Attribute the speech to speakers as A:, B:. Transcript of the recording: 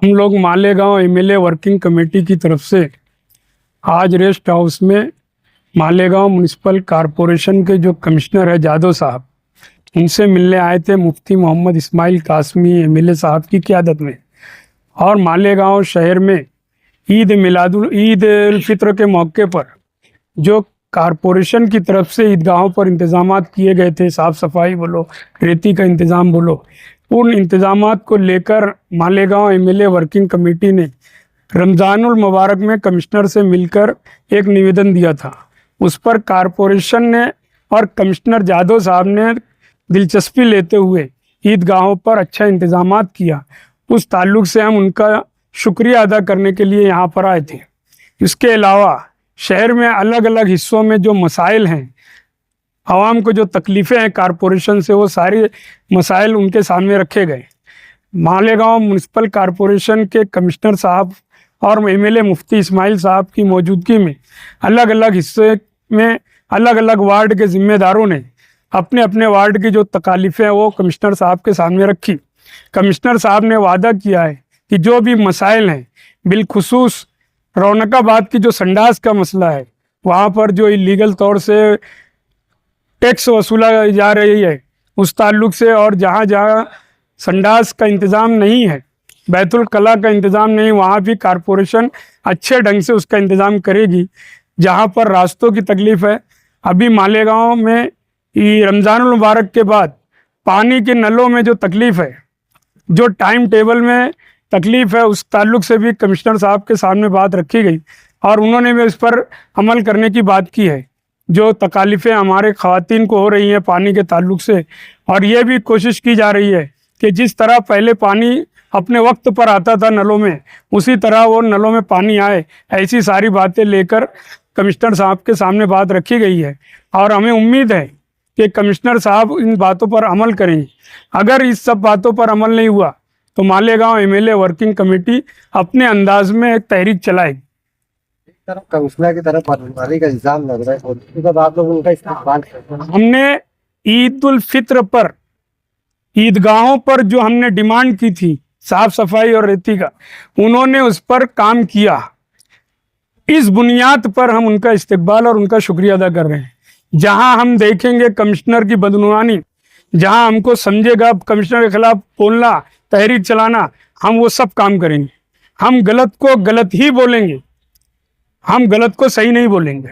A: हम लोग Malegaon MLA working committee की तरफ से आज रेस्ट हाउस में मालेगांव म्युनिसिपल कॉरपोरेशन के जो कमिश्नर है जादव साहब, उनसे मिलने आए थे मुफ्ती मोहम्मद इस्माइल कासमी एमएलए साहब की क़यादत में। और मालेगांव शहर में ईद उल फित्र के मौके पर जो कॉरपोरेशन की तरफ से ईदगाहों पर इंतज़ामात किए गए थे, साफ़ सफाई बोलो, रेती का इंतज़ाम बोलो, उन इंतज़ामात को लेकर मालेगांव एमएलए वर्किंग कमेटी ने रमज़ानुल मुबारक में कमिश्नर से मिलकर एक निवेदन दिया था। उस पर कॉरपोरेशन ने और कमिश्नर जादव साहब ने दिलचस्पी लेते हुए ईदगाहों पर अच्छा इंतज़ामात किया। उस ताल्लुक़ से हम उनका शुक्रिया अदा करने के लिए यहाँ पर आए थे। इसके अलावा शहर में अलग अलग हिस्सों में जो मसाइल हैं, आवाम को जो तकलीफ़ें हैं कॉरपोरेशन से, वो सारे मसाइल उनके सामने रखे गए। मालेगांव म्युनिसिपल कॉरपोरेशन के कमिश्नर साहब और एमएलए मुफ्ती इस्माइल साहब की मौजूदगी में अलग अलग हिस्से में अलग अलग वार्ड के ज़िम्मेदारों ने अपने अपने वार्ड की जो तकालीफ़ें हैं वो कमिश्नर साहब के सामने रखी। कमिश्नर साहब ने वादा किया है कि जो भी मसाइल हैं, बिलखुसूस रौनकाबाद की जो संडास का मसला है, वहाँ पर जो इलीगल तौर से टैक्स वसूला जा रही है उस ताल्लुक़ से, और जहाँ जहाँ संडास का इंतज़ाम नहीं है, बैतुल कला का इंतज़ाम नहीं, वहाँ भी कॉरपोरेशन अच्छे ढंग से उसका इंतज़ाम करेगी। जहाँ पर रास्तों की तकलीफ़ है, अभी मालेगांव में रमज़ानुल मुबारक के बाद पानी के नलों में जो तकलीफ़ है, जो टाइम टेबल में तकलीफ़ है, उस ताल्लुक़ से भी कमिश्नर साहब के सामने बात रखी गई और उन्होंने भी इस पर अमल करने की बात की है। जो तकालीफ़ें हमारे ख़वातीन को हो रही हैं पानी के ताल्लुक़ से, और ये भी कोशिश की जा रही है कि जिस तरह पहले पानी अपने वक्त पर आता था नलों में, उसी तरह वो नलों में पानी आए, ऐसी सारी बातें लेकर कमिश्नर साहब के सामने बात रखी गई है। और हमें उम्मीद है कि कमिश्नर साहब इन बातों पर अमल करेंगे। अगर इस सब बातों पर अमल नहीं हुआ तो मालेगांव एमएलए वर्किंग कमेटी अपने अंदाज में एक तहरीक चलाएगी।
B: तरफ कमिश्नर की तरफ बदतमीजी का इल्जाम लग रहा है और उसके बाद आप लोग उनका इस्तेमाल करते हैं।
A: हमने ईद उल फित्र पर ईदगाहों पर जो हमने डिमांड की थी साफ सफाई और रेती का, उन्होंने उस पर काम किया। इस बुनियाद पर हम उनका इस्तकबाल और उनका शुक्रिया अदा कर रहे हैं। जहां हम देखेंगे कमिश्नर की बदनुमानी, जहां हमको समझेगा कमिश्नर के खिलाफ बोलना, तहरीक चलाना, हम वो सब काम करेंगे। हम गलत को गलत ही बोलेंगे, हम गलत को सही नहीं बोलेंगे।